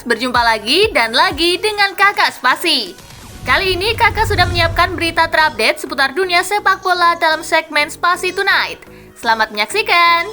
berjumpa lagi dengan Kakak Spasi. Kali ini Kakak sudah menyiapkan berita terupdate seputar dunia sepak bola dalam segmen Spasi Tonight. Selamat menyaksikan!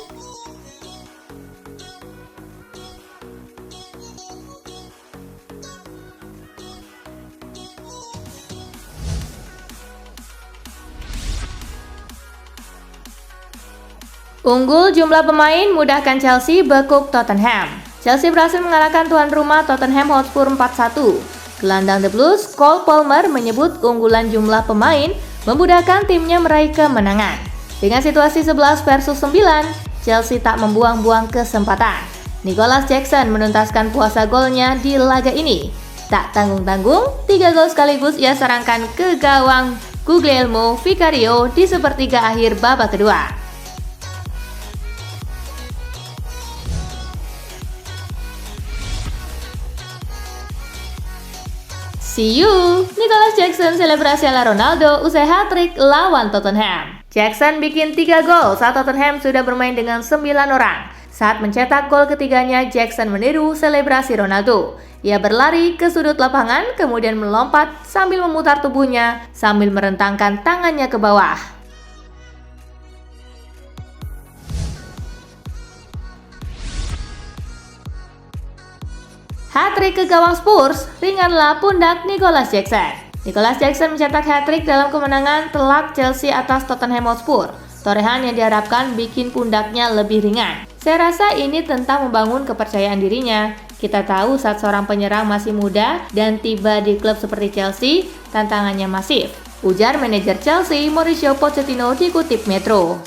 Unggul jumlah pemain mudahkan Chelsea bekuk Tottenham. Chelsea berhasil mengalahkan tuan rumah Tottenham Hotspur 4-1. Gelandang The Blues, Cole Palmer menyebut unggulan jumlah pemain memudahkan timnya meraih kemenangan. Dengan situasi 11 versus 9, Chelsea tak membuang-buang kesempatan. Nicholas Jackson menuntaskan puasa golnya di laga ini. Tak tanggung-tanggung, 3 gol sekaligus ia sarangkan ke gawang Guglielmo Vicario di sepertiga akhir babak kedua. See you! Nicholas Jackson selebrasi ala Ronaldo usai hat-trick lawan Tottenham. Jackson bikin 3 gol saat Tottenham sudah bermain dengan 9 orang. Saat mencetak gol ketiganya, Jackson meniru selebrasi Ronaldo. Ia berlari ke sudut lapangan, kemudian melompat sambil memutar tubuhnya sambil merentangkan tangannya ke bawah. Hat-trick ke gawang Spurs, ringanlah pundak Nicholas Jackson. Nicholas Jackson mencetak hat-trick dalam kemenangan telak Chelsea atas Tottenham Hotspur. Torehan yang diharapkan bikin pundaknya lebih ringan. Saya rasa ini tentang membangun kepercayaan dirinya. Kita tahu saat seorang penyerang masih muda dan tiba di klub seperti Chelsea, tantangannya masif. Ujar manajer Chelsea Mauricio Pochettino dikutip Metro.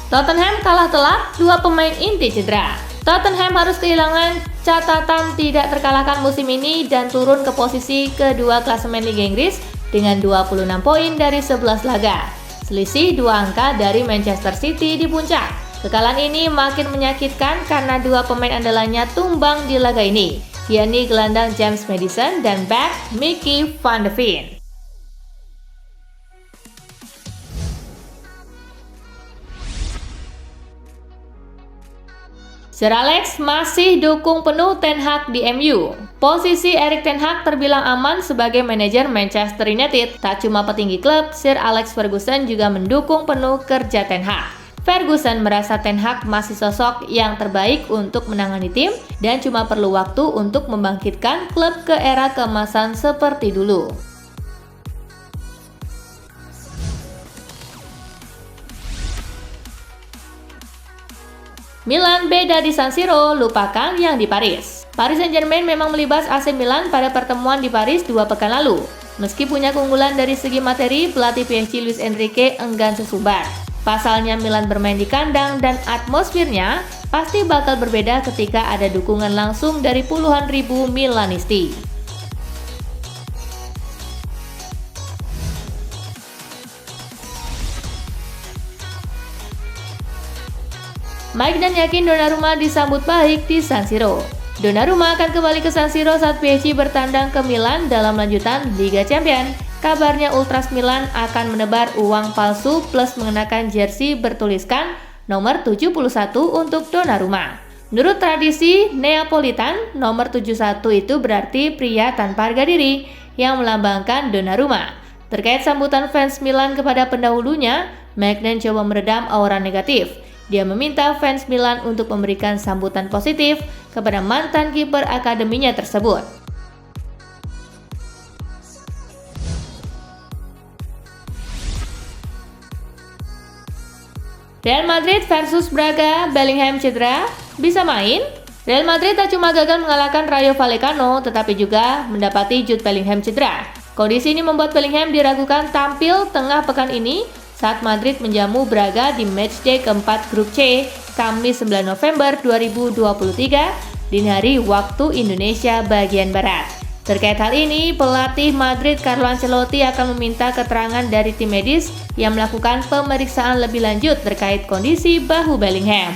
Tottenham kalah telak, 2 pemain inti cedera. Tottenham harus kehilangan catatan tidak terkalahkan musim ini dan turun ke posisi kedua klasemen Liga Inggris dengan 26 poin dari 11 laga. Selisih 2 angka dari Manchester City di puncak. Kekalahan ini makin menyakitkan karena 2 pemain andalannya tumbang di laga ini, yakni gelandang James Maddison dan back Mickey van de Ven. Sir Alex masih dukung penuh Ten Hag di MU. Posisi Erik Ten Hag terbilang aman sebagai manajer Manchester United. Tak cuma petinggi klub, Sir Alex Ferguson juga mendukung penuh kerja Ten Hag. Ferguson merasa Ten Hag masih sosok yang terbaik untuk menangani tim dan cuma perlu waktu untuk membangkitkan klub ke era keemasan seperti dulu. Milan beda di San Siro, lupakan yang di Paris. Paris Saint-Germain memang melibas AC Milan pada pertemuan di Paris 2 pekan lalu. Meski punya keunggulan dari segi materi, pelatih PSG Luis Enrique enggan sesumbar. Pasalnya Milan bermain di kandang dan atmosfernya pasti bakal berbeda ketika ada dukungan langsung dari puluhan ribu Milanisti. Mike dan yakin Donnarumma disambut baik di San Siro. Donnarumma akan kembali ke San Siro saat PSG bertandang ke Milan dalam lanjutan Liga Champions. Kabarnya Ultras Milan akan menebar uang palsu plus mengenakan jersey bertuliskan nomor 71 untuk Donnarumma. Menurut tradisi Neapolitan, nomor 71 itu berarti pria tanpa harga diri yang melambangkan Donnarumma. Terkait sambutan fans Milan kepada pendahulunya, Maignan coba meredam aura negatif. Dia meminta fans Milan untuk memberikan sambutan positif kepada mantan kiper akademinya tersebut. Real Madrid versus Braga, Bellingham cedera, bisa main? Real Madrid tak cuma gagal mengalahkan Rayo Vallecano, tetapi juga mendapati Jude Bellingham cedera. Kondisi ini membuat Bellingham diragukan tampil tengah pekan ini saat Madrid menjamu Braga di matchday keempat grup C, Kamis 9 November 2023, dini hari waktu Indonesia bagian Barat. Terkait hal ini, pelatih Madrid Carlo Ancelotti akan meminta keterangan dari tim medis yang melakukan pemeriksaan lebih lanjut terkait kondisi bahu Bellingham.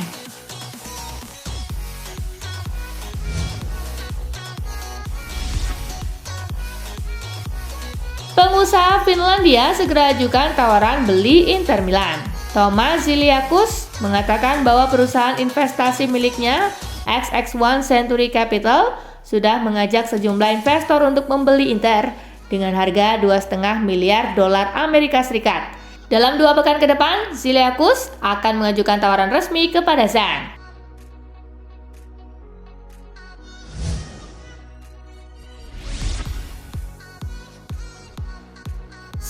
Pengusaha Finlandia segera ajukan tawaran beli Inter Milan. Thomas Ziliakus mengatakan bahwa perusahaan investasi miliknya, XX1 Century Capital, sudah mengajak sejumlah investor untuk membeli Inter dengan harga 2,5 miliar dolar Amerika Serikat. Dalam 2 pekan ke depan, Ziliakus akan mengajukan tawaran resmi kepada Zhang.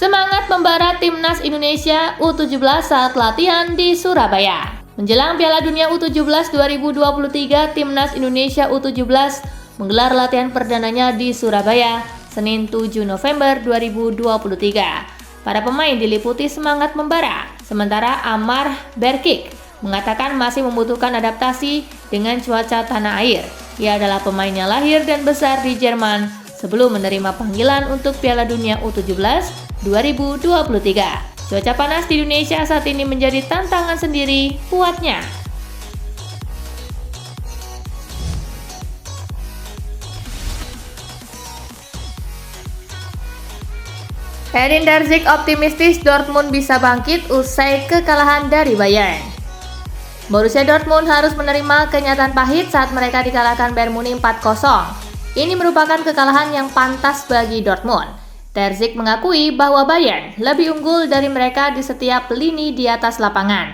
Semangat membara Timnas Indonesia U17 saat latihan di Surabaya. Menjelang Piala Dunia U17 2023, Timnas Indonesia U17 menggelar latihan perdananya di Surabaya, Senin 7 November 2023. Para pemain diliputi semangat membara, sementara Amar Berkik mengatakan masih membutuhkan adaptasi dengan cuaca tanah air. Ia adalah pemain yang lahir dan besar di Jerman sebelum menerima panggilan untuk Piala Dunia U17 2023. Cuaca panas di Indonesia saat ini menjadi tantangan sendiri buatnya. Edin Terzic optimistis Dortmund bisa bangkit usai kekalahan dari Bayern. Borussia Dortmund harus menerima kenyataan pahit saat mereka dikalahkan Bayern Munich 4-0. Ini merupakan kekalahan yang pantas bagi Dortmund. Terzic mengakui bahwa Bayern lebih unggul dari mereka di setiap lini di atas lapangan.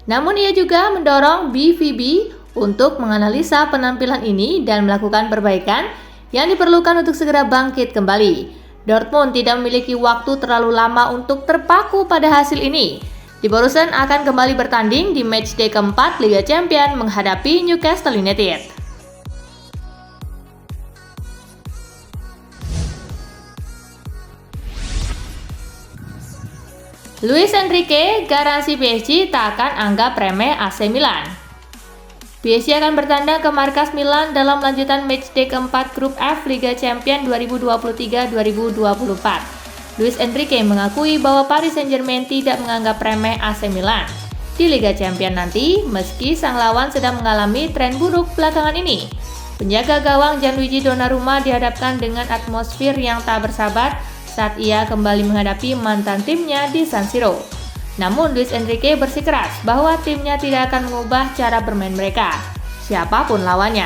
Namun ia juga mendorong BVB untuk menganalisa penampilan ini dan melakukan perbaikan yang diperlukan untuk segera bangkit kembali. Dortmund tidak memiliki waktu terlalu lama untuk terpaku pada hasil ini. Die Borussen akan kembali bertanding di matchday keempat Liga Champions menghadapi Newcastle United. Luis Enrique garansi PSG tak akan anggap remeh AC Milan. PSG akan bertandang ke markas Milan dalam lanjutan matchday keempat grup F Liga Champions 2023-2024. Luis Enrique mengakui bahwa Paris Saint-Germain tidak menganggap remeh AC Milan di Liga Champions nanti, meski sang lawan sedang mengalami tren buruk belakangan ini. Penjaga gawang Gianluigi Donnarumma dihadapkan dengan atmosfer yang tak bersahabat saat ia kembali menghadapi mantan timnya di San Siro. Namun Luis Enrique bersikeras bahwa timnya tidak akan mengubah cara bermain mereka, siapapun lawannya.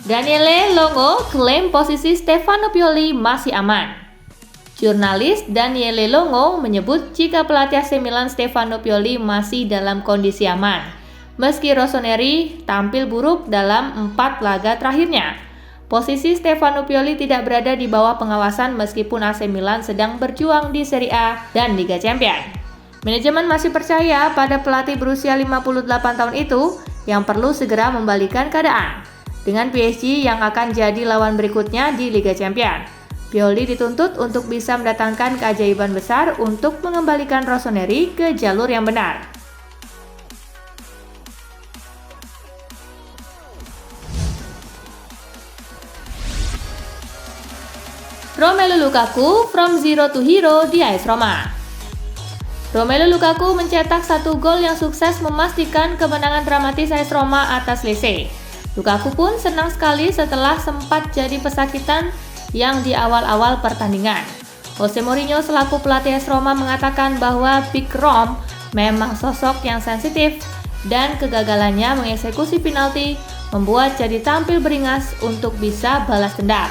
Daniele Longo klaim posisi Stefano Pioli masih aman. Jurnalis Daniele Longo menyebut jika pelatih AC Milan Stefano Pioli masih dalam kondisi aman meski Rossoneri tampil buruk dalam 4 laga terakhirnya. Posisi Stefano Pioli tidak berada di bawah pengawasan meskipun AC Milan sedang berjuang di Serie A dan Liga Champions. Manajemen masih percaya pada pelatih berusia 58 tahun itu yang perlu segera membalikan keadaan dengan PSG yang akan jadi lawan berikutnya di Liga Champions. Pioli dituntut untuk bisa mendatangkan keajaiban besar untuk mengembalikan Rossoneri ke jalur yang benar. Romelu Lukaku from zero to hero di AS Roma. Romelu Lukaku mencetak 1 gol yang sukses memastikan kemenangan dramatis AS Roma atas Lecce. Lukaku pun senang sekali setelah sempat jadi pesakitan yang di awal-awal pertandingan. Jose Mourinho selaku pelatih AS Roma mengatakan bahwa Big Rom memang sosok yang sensitif dan kegagalannya mengeksekusi penalti membuat jadi tampil beringas untuk bisa balas dendam.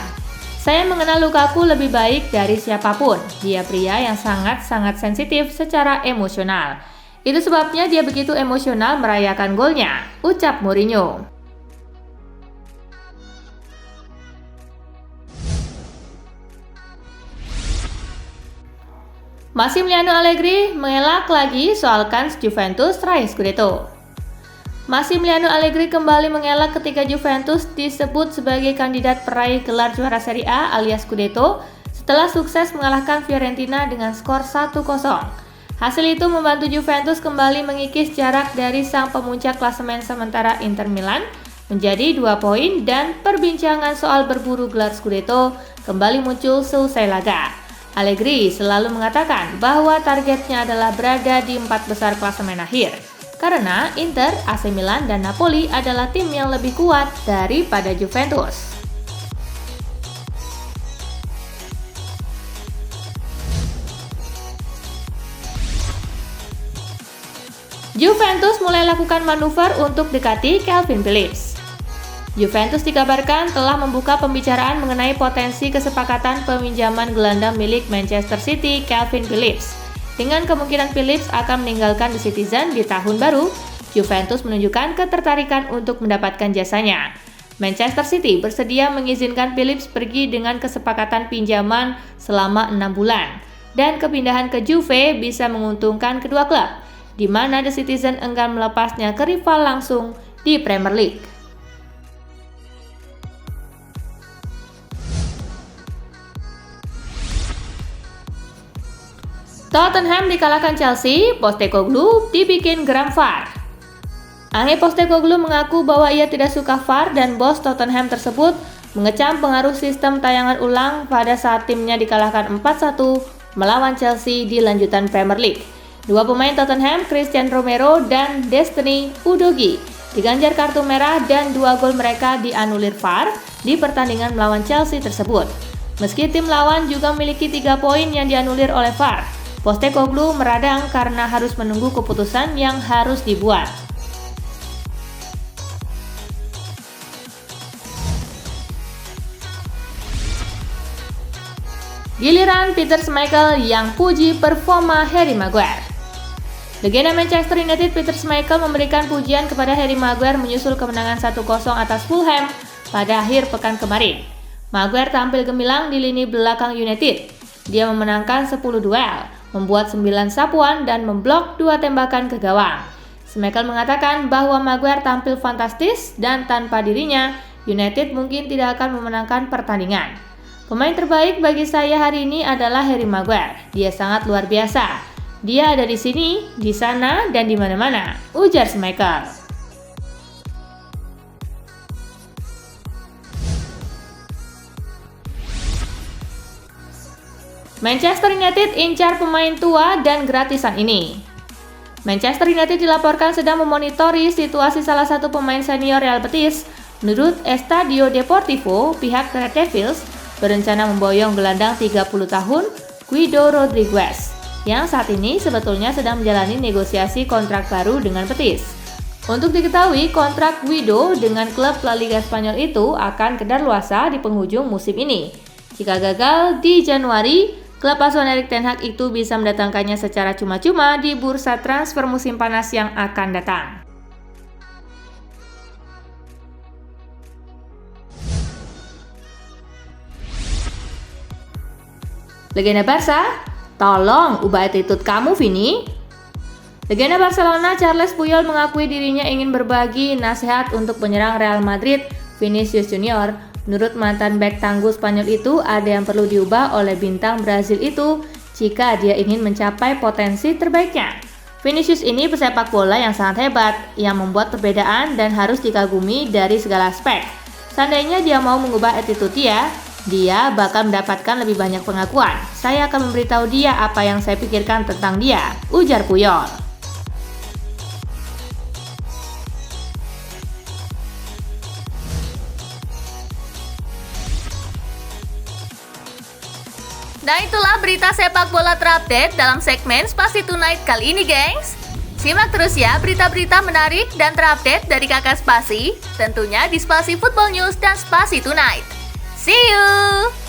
Saya mengenal Lukaku lebih baik dari siapapun. Dia pria yang sangat-sangat sensitif secara emosional. Itu sebabnya dia begitu emosional merayakan golnya, ucap Mourinho. Massimiliano Allegri mengelak lagi soal kans Juventus raih Scudetto. Massimiliano Allegri kembali mengelak ketika Juventus disebut sebagai kandidat peraih gelar juara Serie A alias Scudetto setelah sukses mengalahkan Fiorentina dengan skor 1-0. Hasil itu membantu Juventus kembali mengikis jarak dari sang pemuncak klasemen sementara Inter Milan menjadi 2 poin dan perbincangan soal berburu gelar Scudetto kembali muncul seusai laga. Allegri selalu mengatakan bahwa targetnya adalah berada di 4 besar klasemen akhir. Karena Inter, AC Milan, dan Napoli adalah tim yang lebih kuat daripada Juventus. Juventus mulai lakukan manuver untuk dekati Calvin Phillips. Juventus dikabarkan telah membuka pembicaraan mengenai potensi kesepakatan peminjaman gelandang milik Manchester City, Calvin Phillips. Dengan kemungkinan Phillips akan meninggalkan The Citizen di tahun baru, Juventus menunjukkan ketertarikan untuk mendapatkan jasanya. Manchester City bersedia mengizinkan Phillips pergi dengan kesepakatan pinjaman selama 6 bulan. Dan kepindahan ke Juve bisa menguntungkan kedua klub, di mana The Citizen enggan melepasnya ke rival langsung di Premier League. Tottenham dikalahkan Chelsea, Postecoglou dibikin geram VAR. Ange Postecoglou mengaku bahwa ia tidak suka VAR dan bos Tottenham tersebut mengecam pengaruh sistem tayangan ulang pada saat timnya dikalahkan 4-1 melawan Chelsea di lanjutan Premier League. Dua pemain Tottenham, Christian Romero dan Destiny Udogie, diganjar kartu merah dan 2 gol mereka dianulir VAR di pertandingan melawan Chelsea tersebut. Meski tim lawan juga memiliki 3 poin yang dianulir oleh VAR, Postecoglou meradang karena harus menunggu keputusan yang harus dibuat. Giliran Peter Schmeichel yang puji performa Harry Maguire. Legenda Manchester United Peter Schmeichel memberikan pujian kepada Harry Maguire menyusul kemenangan 1-0 atas Fulham pada akhir pekan kemarin. Maguire tampil gemilang di lini belakang United. Dia memenangkan 10 duel, membuat 9 sapuan dan memblok 2 tembakan ke gawang. Schmeichel mengatakan bahwa Maguire tampil fantastis dan tanpa dirinya, United mungkin tidak akan memenangkan pertandingan. Pemain terbaik bagi saya hari ini adalah Harry Maguire. Dia sangat luar biasa. Dia ada di sini, di sana, dan di mana-mana, ujar Schmeichel. Manchester United incar pemain tua dan gratisan ini. Manchester United dilaporkan sedang memonitori situasi salah satu pemain senior Real Betis. Menurut Estadio Deportivo, pihak Red Devils berencana memboyong gelandang 30 tahun Guido Rodriguez, yang saat ini sebetulnya sedang menjalani negosiasi kontrak baru dengan Betis. Untuk diketahui, kontrak Guido dengan klub La Liga Spanyol itu akan kedaluarsa di penghujung musim ini. Jika gagal di Januari, klub asuhan Erik ten Hag itu bisa mendatangkannya secara cuma-cuma di bursa transfer musim panas yang akan datang. Legenda Barca, tolong ubah attitude kamu, Vini. Legenda Barcelona Charles Puyol mengakui dirinya ingin berbagi nasihat untuk penyerang Real Madrid, Vinicius Junior. Menurut mantan bek tangguh Spanyol itu, ada yang perlu diubah oleh bintang Brazil itu jika dia ingin mencapai potensi terbaiknya. Vinicius ini pesepak bola yang sangat hebat, yang membuat perbedaan dan harus dikagumi dari segala aspek. Seandainya dia mau mengubah attitude dia bakal mendapatkan lebih banyak pengakuan. Saya akan memberitahu dia apa yang saya pikirkan tentang dia, ujar Puyol. Nah, itulah berita sepak bola terupdate dalam segmen Spasi Tonight kali ini, gengs. Simak terus ya berita-berita menarik dan terupdate dari Kakak Spasi, tentunya di Spasi Football News dan Spasi Tonight. See you!